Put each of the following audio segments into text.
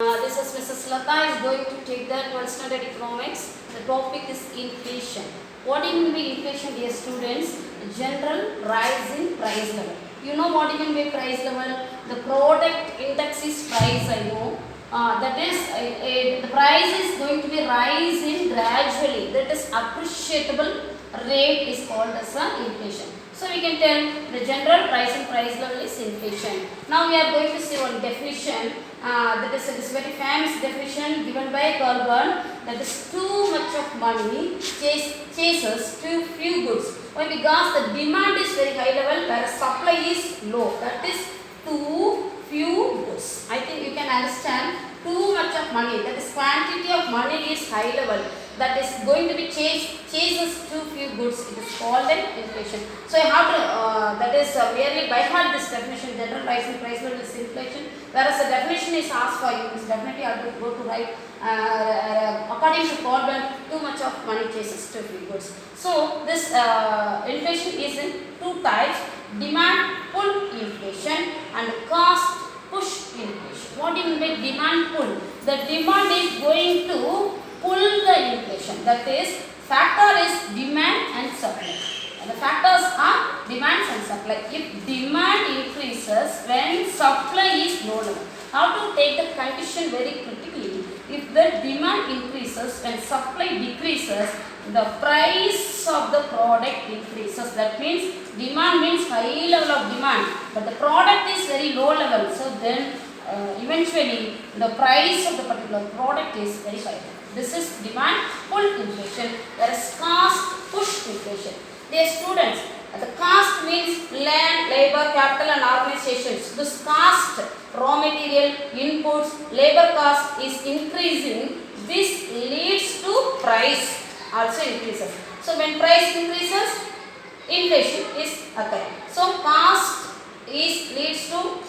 This is Mrs. Lata is going to take the 12th standard economics. The topic is inflation. What do you mean by inflation, dear students? General rise in price level. You know what do you mean by price level? The product index is price, I know. That is, the price is going to be rising gradually. That is appreciable rate is called as inflation. So we can tell the general price and price level is inflation. Now we are going to see one definition. That is this very famous definition given by Goldberg, that is too much of money chases too few goods. Why? Because the demand is very high level whereas supply is low. That is too few goods. I think you can understand too much of money. That is quantity of money is high level. That is going to be chases too few goods. It is called an inflation. So you have to that is merely by heart this definition. General price and price level is inflation. Whereas the definition is asked for you, definitely you have to go to write according to Goldberg, too much of money chases too few goods. So this inflation is in two types: demand pull inflation and cost push inflation. What do you mean by demand pull? The demand is going to pull the inflation. That is, factor is demand and supply. And the factors are demand and supply. If demand increases when supply is low level. How to take the condition very critically? If the demand increases when supply decreases, the price of the product increases. That means demand means high level of demand, but the product is very low level. So then eventually the price of the particular product is very high. This is demand pull inflation, whereas cost push inflation. Dear students, the cost means land, labor, capital and organizations. This cost, raw material, inputs, labor cost is increasing. This leads to price also increases. So when price increases, inflation is occurring. So cost is leads to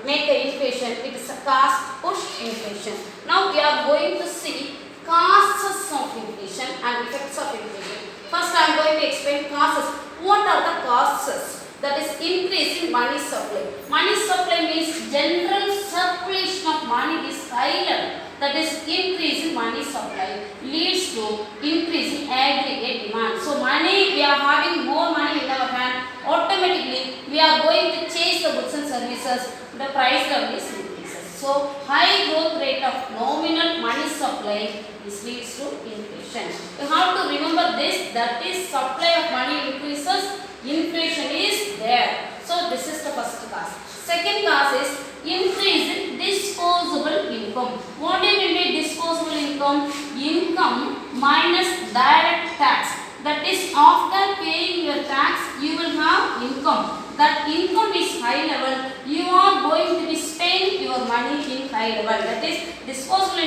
make the inflation. It is a cost push inflation. Now we are going to see causes of inflation and effects of inflation. First I am going to explain causes. What are the causes? That is increase in money supply. Money supply means general circulation of money is high level. That is increase in money supply leads to increase in aggregate demand. So money, we are having more money in our hand, automatically we are going to chase the goods and services, the price level is increases. So high growth rate of nominal money supply is leads to inflation. You have to remember this, that is supply of money increases, inflation is there. So this is the first cause. Second cause is increase in disposable income. What do you mean by disposable income? Income minus direct tax. That is, after paying your tax, you will have income. That income is high level. You are going to be spending your money in high level. That is, disposable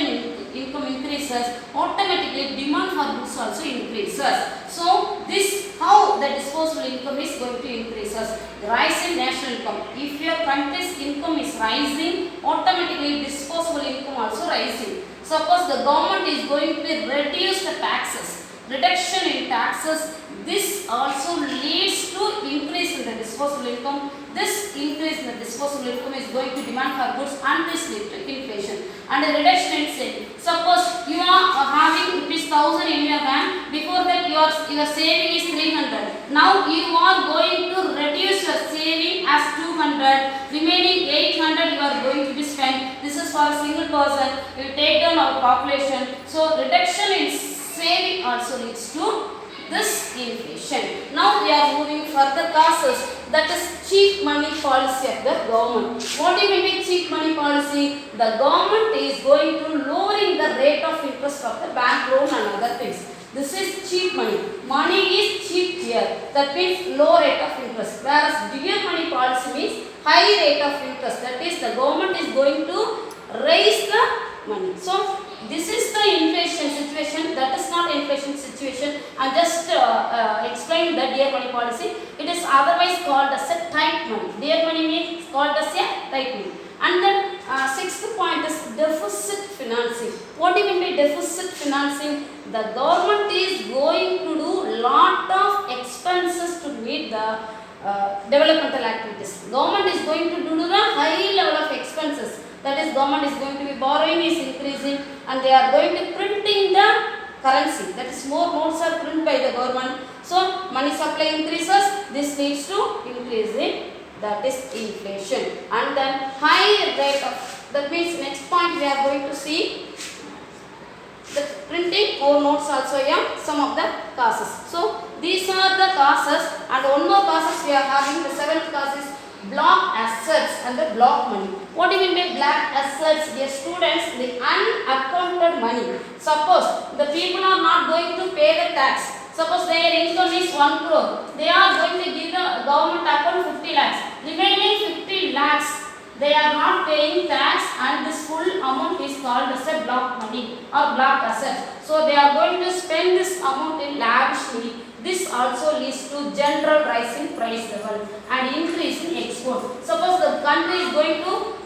income increases, automatically demand for goods also increases. So this how the disposable income is going to increases. The rise in national income. If your country's income is rising, automatically disposable income also rising. Suppose the government is going to reduce the taxes. Reduction in taxes, this also leads to increase in the disposable income. This increase in the disposable income is going to demand for goods and this leads to inflation. And a reduction in saving. Suppose you are having ₹1000 in your hand, before that your saving is 300. Now you are going to reduce your saving as 200, remaining 800 you are going to be spent. This is for a single person. You take down our population. So reduction in saving also leads to this inflation. Now we are moving further causes, that is cheap money policy of the government. What do you mean by cheap money policy? The government is going to lowering the rate of interest of the bank loan and other things. This is cheap money. Money is cheap here. That means low rate of interest. Whereas dear money policy means high rate of interest. That is, the government is going to raise the money. So this is the inflation situation. That is not inflation situation. I just explained the dear money policy. It is otherwise called as a tight money. Dear money means called as a tight money. And then sixth point is deficit financing. What do you mean by deficit financing? The government is going to do lot of expenses to meet the developmental activities. Government is going to do the high level of expenses. That is, government is going to be borrowing is increasing, and they are going to printing the currency. That is, more notes are printed by the government. So money supply increases. This leads to increase in, that is, inflation. And then high rate of, that means next point we are going to see the printing more notes also, yeah, some of the causes. So these are the causes, and one more causes we are having. The seventh cause is block assets and the block money. What do you mean by block assets? Dear students, the unaccounted money. Suppose the people are not going to pay the tax. Suppose their income is 1 crore. They are going to give the government account 50 lakhs. Remaining 50 lakhs, they are not paying tax, and this full amount is called as a block money or block asset. So they are going to spend this amount in lavishly. This also leads to general rise in price level and increase in export. Suppose the country is going to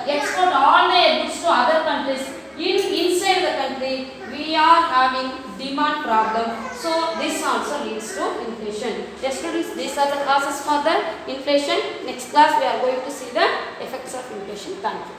export all their goods to other countries. Inside the country, we are having demand problem. So this also leads to inflation. Yes, students, these are the causes for the inflation. Next class we are going to see the effects of inflation. Thank you.